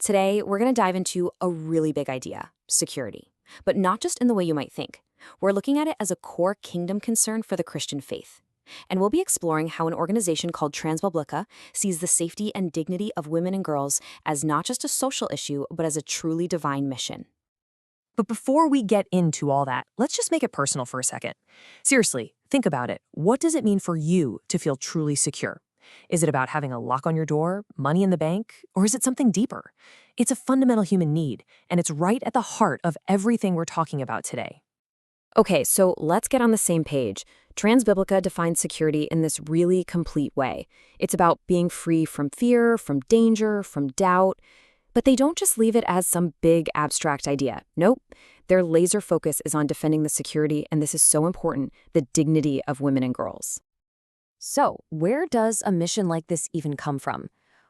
Today, we're going to dive into a really big idea, security. But not just in the way you might think. We're looking at it as a core kingdom concern for the Christian faith. And we'll be exploring how an organization called Transbiblica sees the safety and dignity of women and girls as not just a social issue, but as a truly divine mission. But before we get into all that, let's just make it personal for a second. Seriously, think about it. What does it mean for you to feel truly secure? Is it about having a lock on your door, money in the bank, or is it something deeper? It's a fundamental human need, and it's right at the heart of everything we're talking about today. Okay, so let's get on the same page. Transbiblica defines security in this really complete way. It's about being free from fear, from danger, from doubt. But they don't just leave it as some big abstract idea. Nope. Their laser focus is on defending the security, and this is so important, the dignity of women and girls. So, where does a mission like this even come from?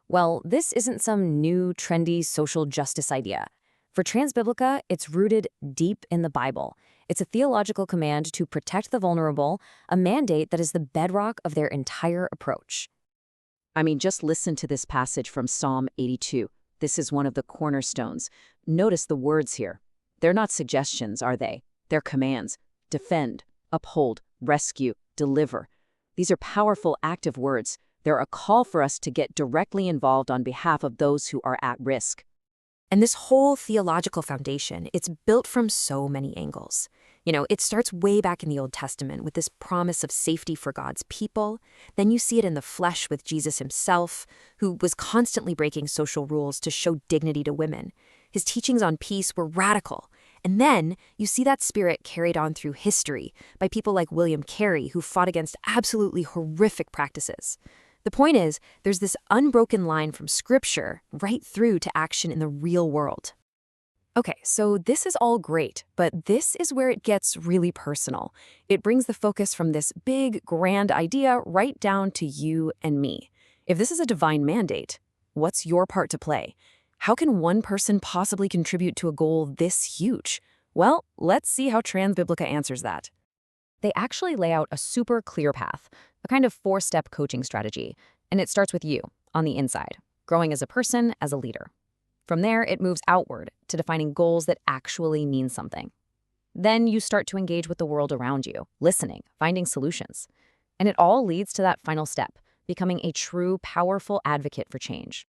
Well, this isn't some new, trendy social justice idea. For Transbiblica, it's rooted deep in the Bible. It's a theological command to protect the vulnerable, a mandate that is the bedrock of their entire approach. I mean, just listen to this passage from Psalm 82. This is one of the cornerstones. Notice the words here. They're not suggestions, are they? They're commands. Defend, uphold, rescue, deliver. These are powerful, active words. They're a call for us to get directly involved on behalf of those who are at risk. And this whole theological foundation, it's built from so many angles. It starts way back in the Old Testament with this promise of safety for God's people. Then you see it in the flesh with Jesus himself, who was constantly breaking social rules to show dignity to women. His teachings on peace were radical. And then you see that spirit carried on through history by people like William Carey, who fought against absolutely horrific practices. The point is, there's this unbroken line from scripture right through to action in the real world. Okay, so this is all great, but this is where it gets really personal. It brings the focus from this big, grand idea right down to you and me. If this is a divine mandate, what's your part to play? How can one person possibly contribute to a goal this huge? Well, let's see how Transbiblica answers that. They actually lay out a super clear path, a kind of 4-step coaching strategy, and it starts with you, on the inside, growing as a person, as a leader. From there, it moves outward to defining goals that actually mean something. Then you start to engage with the world around you, listening, finding solutions. And it all leads to that final step, becoming a true, powerful advocate for change.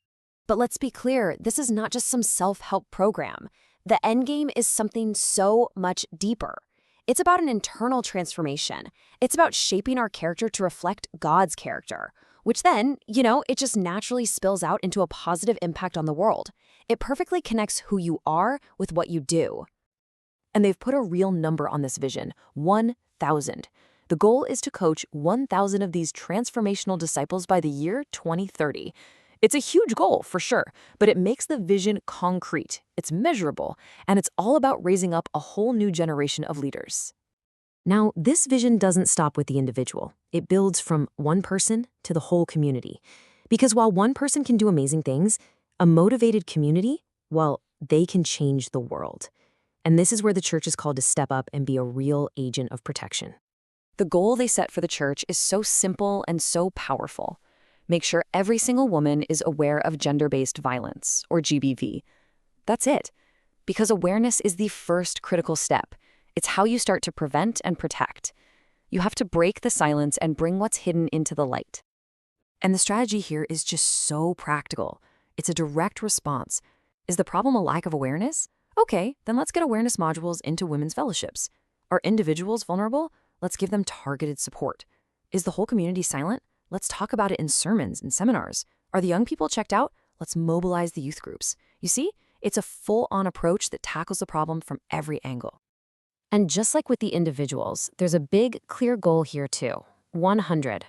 But let's be clear, this is not just some self-help program. The end game is something so much deeper. It's about an internal transformation. It's about shaping our character to reflect God's character, which then, it just naturally spills out into a positive impact on the world. It perfectly connects who you are with what you do. And they've put a real number on this vision, 1,000. The goal is to coach 1,000 of these transformational disciples by the year 2030. It's a huge goal, for sure, but it makes the vision concrete, it's measurable, and it's all about raising up a whole new generation of leaders. Now, this vision doesn't stop with the individual. It builds from one person to the whole community. Because while one person can do amazing things, a motivated community, well, they can change the world. And this is where the church is called to step up and be a real agent of protection. The goal they set for the church is so simple and so powerful. Make sure every single woman is aware of gender-based violence, or GBV. That's it. Because awareness is the first critical step. It's how you start to prevent and protect. You have to break the silence and bring what's hidden into the light. And the strategy here is just so practical. It's a direct response. Is the problem a lack of awareness? Okay, then let's get awareness modules into women's fellowships. Are individuals vulnerable? Let's give them targeted support. Is the whole community silent? Let's talk about it in sermons and seminars. Are the young people checked out? Let's mobilize the youth groups. You see, it's a full-on approach that tackles the problem from every angle. And just like with the individuals, there's a big, clear goal here too, 100.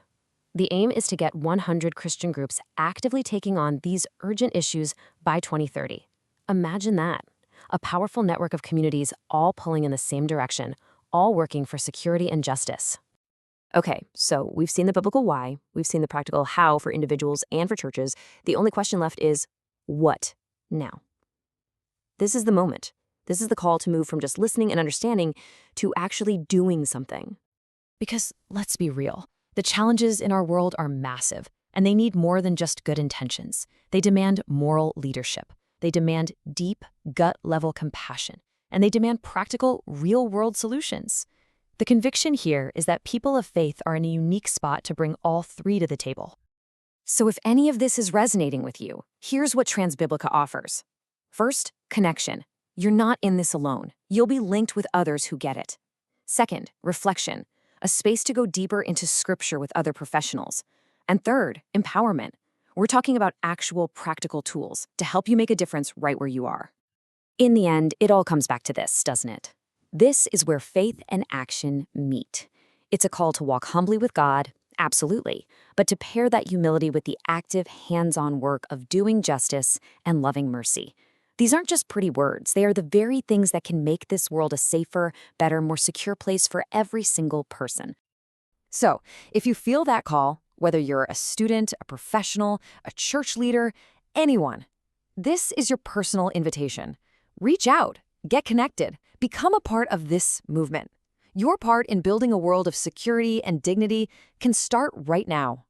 The aim is to get 100 Christian groups actively taking on these urgent issues by 2030. Imagine that, a powerful network of communities all pulling in the same direction, all working for security and justice. Okay, so we've seen the biblical why, we've seen the practical how for individuals and for churches. The only question left is, what now? This is the moment. This is the call to move from just listening and understanding to actually doing something. Because let's be real, the challenges in our world are massive, and they need more than just good intentions. They demand moral leadership. They demand deep, gut-level compassion, and they demand practical, real-world solutions. The conviction here is that people of faith are in a unique spot to bring all three to the table. So if any of this is resonating with you, here's what Transbiblica offers. First, connection. You're not in this alone. You'll be linked with others who get it. Second, reflection. A space to go deeper into Scripture with other professionals. And third, empowerment. We're talking about actual practical tools to help you make a difference right where you are. In the end, it all comes back to this, doesn't it? This is where faith and action meet. It's a call to walk humbly with God, absolutely, but to pair that humility with the active, hands-on work of doing justice and loving mercy. These aren't just pretty words. They are the very things that can make this world a safer, better, more secure place for every single person. So, if you feel that call, whether you're a student, a professional, a church leader, anyone, this is your personal invitation. Reach out, get connected, become a part of this movement. Your part in building a world of security and dignity can start right now.